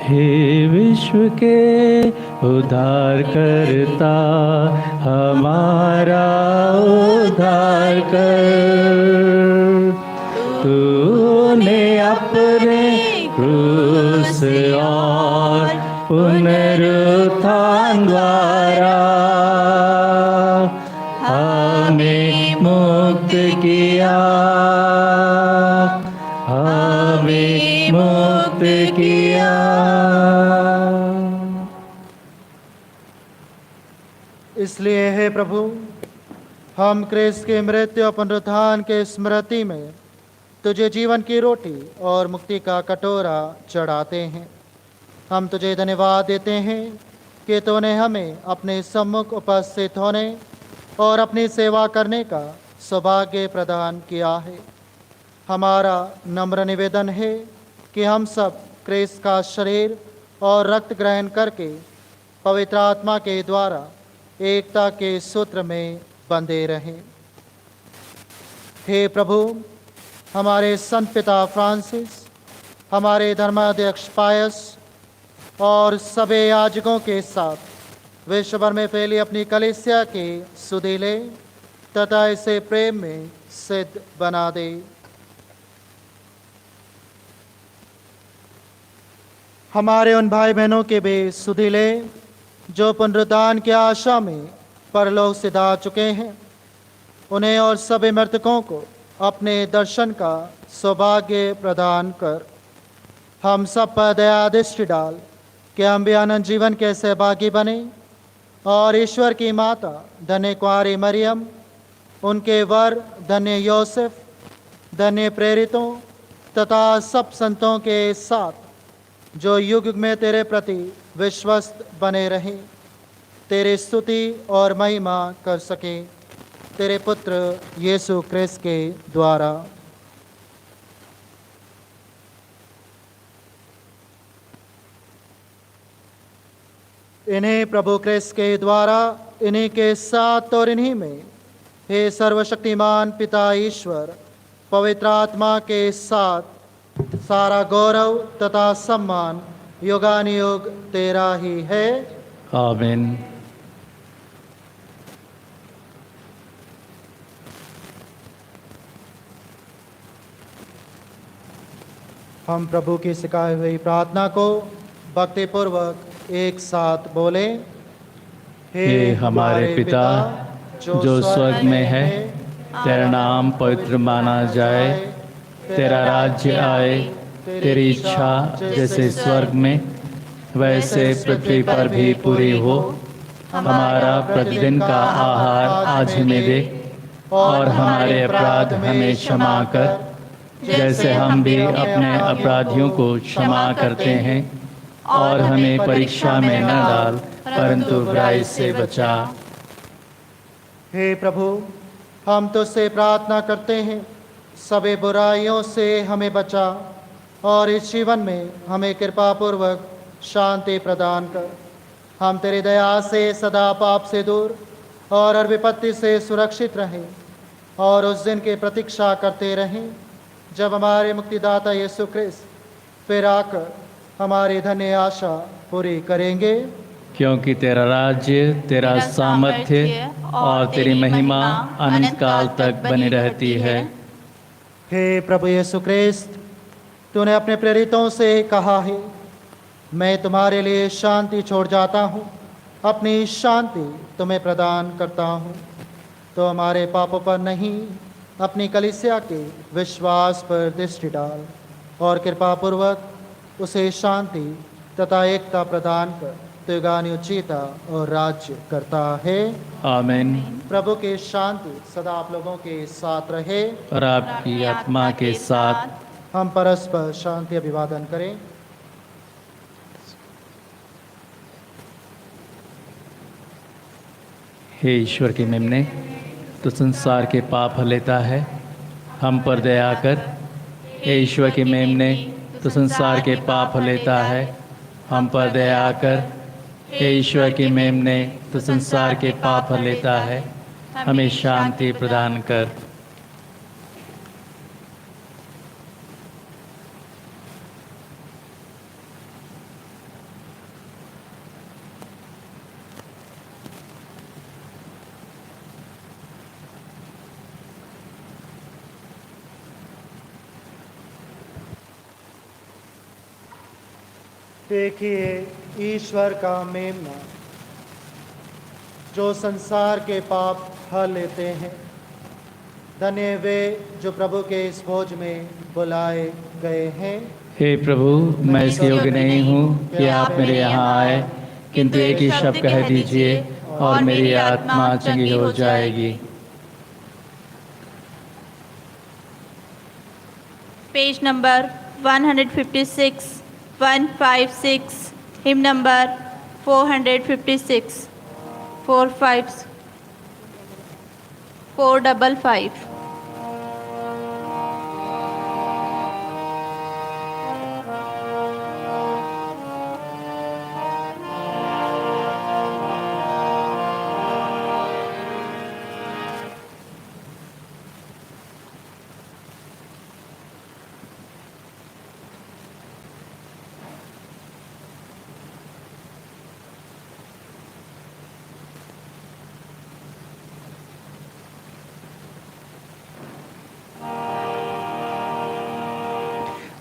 हे विश्व के उद्धार करता, हमारा उद्धार कर। तूने अपने क्रूस और पुनरुत्थान द्वारा हमें मुक्त किया, हमें मुक्त किया। इसलिए हे प्रभु, हम क्रिस्त के मृत्यु और पुनरुत्थान के स्मृति में तुझे जीवन की रोटी और मुक्ति का कटोरा चढ़ाते हैं। हम तुझे धन्यवाद देते हैं कि तूने हमें अपने सम्मुख उपस्थित होने और अपनी सेवा करने का सौभाग्य प्रदान किया है। हमारा नम्र निवेदन है कि हम सब क्रिस्त का शरीर और रक्त ग्रहण करके पवित्र आत्मा के द्वारा एकता के सूत्र में बंधे रहें। हे प्रभु, हमारे संत पिता फ्रांसिस, हमारे धर्माध्यक्ष पायस और सभी याजकों के साथ विश्व भर में फैली अपनी कलीसिया के सुधीले तथा इसे प्रेम में सिद्ध बना दे। हमारे उन भाई बहनों के भी सुधीले जो पुनरुत्थान की आशा में परलोक सिधा चुके हैं, उन्हें और सभी मृतकों को अपने दर्शन का सौभाग्य प्रदान कर। हम सब पर दया दृष्टि डाल कि हम भी अनंत जीवन के सहभागी बने और ईश्वर की माता धन्य कुंवारी मरियम, उनके वर धन्य योसेफ, धन्य प्रेरितों तथा सब संतों के साथ जो युग युग में तेरे प्रति विश्वस्त बने रहें, तेरी स्तुति और महिमा कर सके, तेरे पुत्र यीशु क्रिस्त के द्वारा। इन्हें प्रभु क्रिस्त के द्वारा, इन्हीं के साथ और इन्हीं में, हे सर्वशक्तिमान पिता ईश्वर, पवित्र आत्मा के साथ सारा गौरव तथा सम्मान युगानुयुग तेरा ही है। आमीन। हम प्रभु की सिखाई हुई प्रार्थना को भक्तिपूर्वक एक साथ बोले। हे हमारे पिता जो स्वर्ग में है, तेरा नाम पवित्र माना जाए, तेरा राज्य आए, तेरी इच्छा जैसे स्वर्ग में वैसे पृथ्वी पर भी पूरी हो। हमारा प्रतिदिन का आहार आज हमें दे, और हमारे अपराध हमें क्षमा कर, जैसे हम भी अपने अपराधियों को क्षमा करते हैं, और हमें परीक्षा में न डाल, परंतु बुराई से बचा। हे प्रभु, हम तुझसे प्रार्थना करते हैं, सभी बुराइयों से हमें बचा और इस जीवन में हमें कृपा पूर्वक शांति प्रदान कर। हम तेरी दया से सदा पाप से दूर और हर विपत्ति से सुरक्षित रहें, और उस दिन की प्रतीक्षा करते रहें जब हमारे मुक्तिदाता यीशु क्रिस्त फिर आकर हमारी धन्य आशा पूरी करेंगे। क्योंकि तेरा राज्य, तेरा सामर्थ्य और तेरी महिमा अनंत काल तक बनी रहती है। हे प्रभु यीशु क्रिस्त, तूने अपने प्रेरितों से कहा है, मैं तुम्हारे लिए शांति छोड़ जाता हूँ, अपनी शांति तुम्हें प्रदान करता हूँ। तो हमारे पापों पर नहीं, अपनी कलीसिया के विश्वास पर दृष्टि डाल और कृपापूर्वक उसे शांति तथा एकता प्रदान कर युगानुयुग जीता और राज्य करता है। आमीन। प्रभु की शांति सदा आप लोगों के साथ रहे और आपकी आत्मा के साथ। हम परस्पर शांति अभिवादन करें। हे ईश्वर के मेमने, तो संसार के पाप लेता है, हम पर दया कर। हे ईश्वर के मेमने, तो संसार के पाप लेता है, हम पर दया कर। हे ईश्वर के मेमने, तो संसार के पाप लेता है, हमें शांति प्रदान कर। देखिए ईश्वर का मेमना जो संसार के पाप हर लेते हैं। धन्य वे जो प्रभु के इस भोज में बुलाए गए हैं। हे प्रभु, मैं इस योग्य नहीं हूँ कि आप मेरे यहाँ आए, किंतु एक ही शब्द कह दीजिए और मेरी आत्मा चंगी हो जाएगी। Page number 156, 156, him number 456, 455।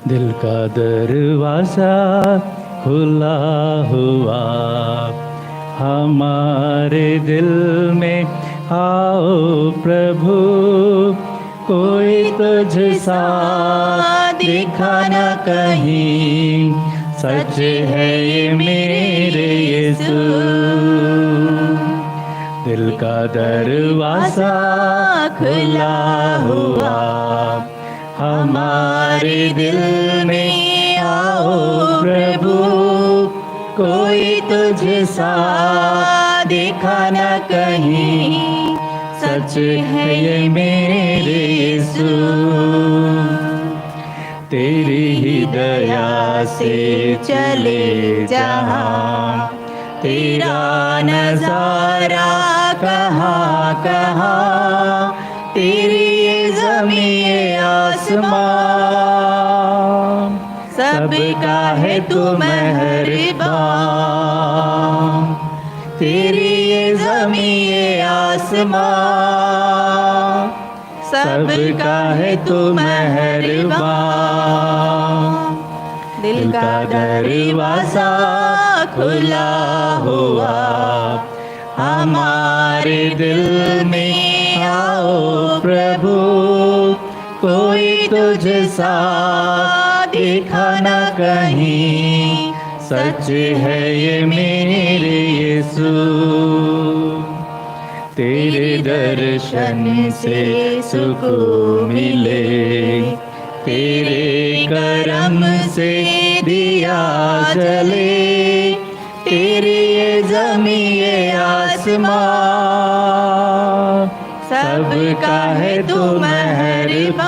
दिल का दरवाज़ा खुला हुआ, हमारे दिल में आओ प्रभु। कोई तुझसा दिखा न कहीं, सच है ये मेरे यीशु। दिल का दरवाज़ा खुला हुआ, हमारे दिल में आओ प्रभु। कोई तुझसा देखा न कहीं, सच है ये मेरे यीशु। तेरी ही दया से चले जहाँ, तेरा नजारा कहाँ कहाँ। तेरी ये ज़मीं ये आसमां, सबका है तू मेहरबान। तेरी ये ज़मीं ये आसमां, सबका है तू मेहरबान। दिल का दरवाज़ा खुला हुआ, हमारे दिल में आओ प्रभु। कोई तुझसा दिखा न कहीं, सच है ये मेरे यीशु। तेरे दर्शन से सुकून मिले, तेरे करम से दिया जले। तेरी ये ज़मीं ये आसमां, सबका है तू मेहरबान।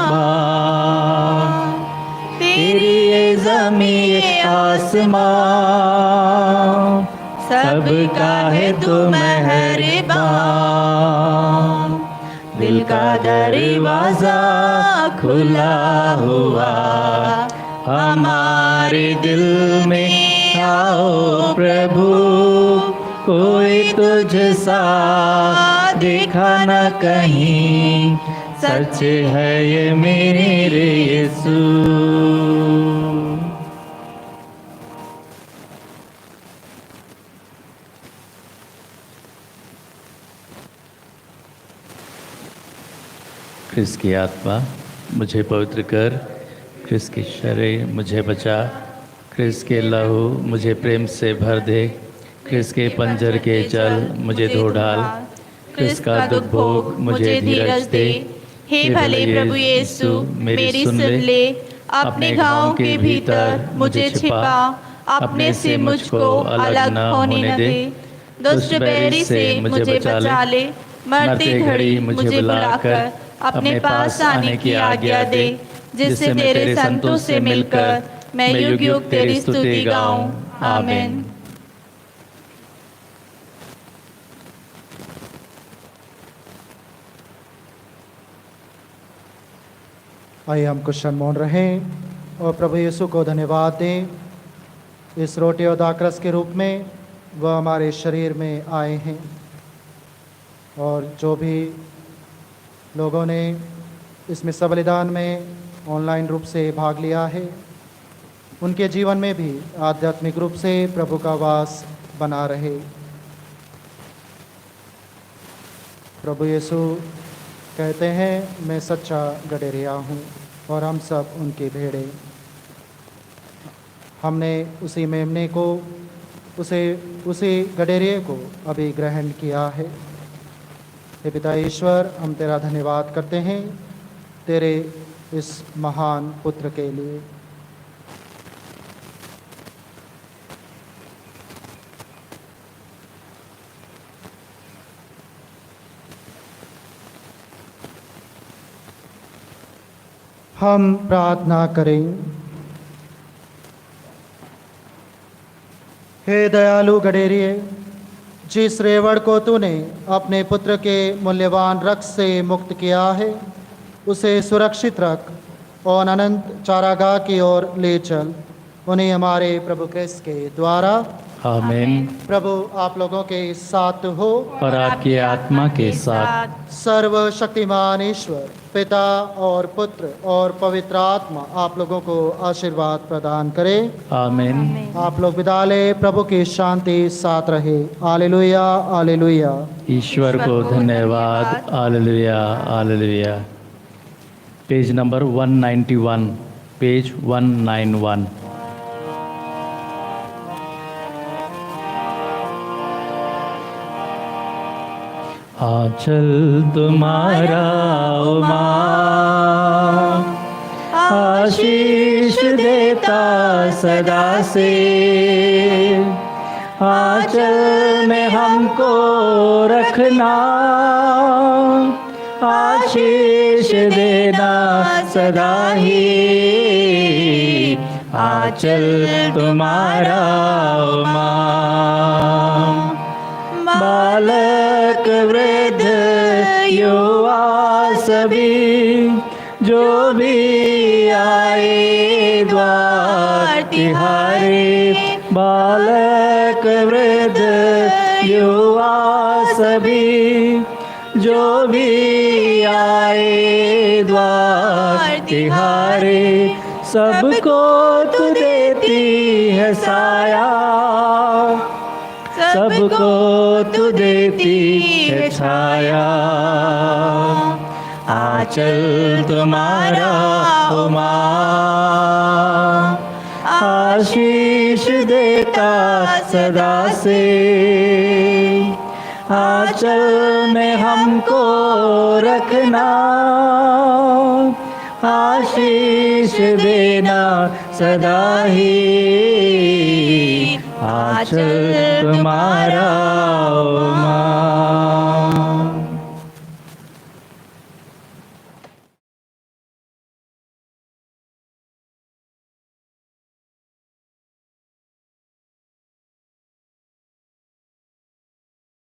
तेरी ये ज़मीं ये आसमां, सबका है तू मेहरबान। दिल का दरवाज़ा खुला हुआ, हमारे दिल में आओ प्रभु। कोई तुझसा देखा न कहीं, सच है ये मेरे यीशु। ख्रिस्त की आत्मा मुझे पवित्र कर, ख्रिस्त की शरीर मुझे बचा, ख्रिस्त के लहू मुझे प्रेम से भर दे, ख्रिस्त के पंजर के जल मुझे धो डाल, ख्रिस्त का दुख भोग मुझे धीरज दे। हे भले प्रभु यीशु मेरी सुन ले, अपने घावों के भीतर मुझे छिपा, अपने से मुझको अलग होने न दे। दुष्ट बैरी से मुझे बचा ले, मरती घड़ी मुझे बुलाकर अपने पास आने की आज्ञा दे, जिससे तेरे संतों से मिलकर मैं युग युग तेरी स्तुति गाऊं। आमीन। आइए हम कुछ क्षण मौन रहें और प्रभु यीशु को धन्यवाद दें। इस रोटी और दाखरस के रूप में वह हमारे शरीर में आए हैं, और जो भी लोगों ने इसमें बलिदान में ऑनलाइन रूप से भाग लिया है, उनके जीवन में भी आध्यात्मिक रूप से प्रभु का वास बना रहे। प्रभु यीशु कहते हैं, मैं सच्चा गडेरिया हूँ और हम सब उनके भेड़े। हमने उसी मेमने को, उसी गडेरिए को अभी ग्रहण किया है। हे पिता ईश्वर, हम तेरा धन्यवाद करते हैं तेरे इस महान पुत्र के लिए। हम प्रार्थना करें। हे दयालु गडेरिए, जिस रेवड़ को तूने अपने पुत्र के मूल्यवान रक्त से मुक्त किया है, उसे सुरक्षित रख और अनंत चारागाह की ओर ले चल। उन्हें हमारे प्रभु क्रिस्त के द्वारा। आमीन। प्रभु आप लोगों के साथ हो और आपकी आत्मा के साथ। सर्वशक्तिमान ईश्वर पिता और पुत्र और पवित्र आत्मा आप लोगों को आशीर्वाद प्रदान करे। आमीन। आप लोग विदा ले, प्रभु की शांति साथ रहे। Hallelujah hallelujah. ईश्वर को धन्यवाद। Hallelujah hallelujah. Page number 191, page 191। आंचल तुम्हारा ओ मां, आशीष देता सदा से, आंचल में हमको रखना, आशीष देना सदा ही। आंचल तुम्हारा ओ मां, बालक वृद्ध युवा सभी जो भी आए द्वार तिहारे, बालक वृद्ध युवा सभी जो भी आए द्वार तिहारे, सबको तू देती है साया, सबको तू देती है छाया। आंचल तुम्हारा ओ मां, आशीष देता सदा से, आंचल में हमको रखना, आशीष देना सदा ही। आंचल तुम्हारा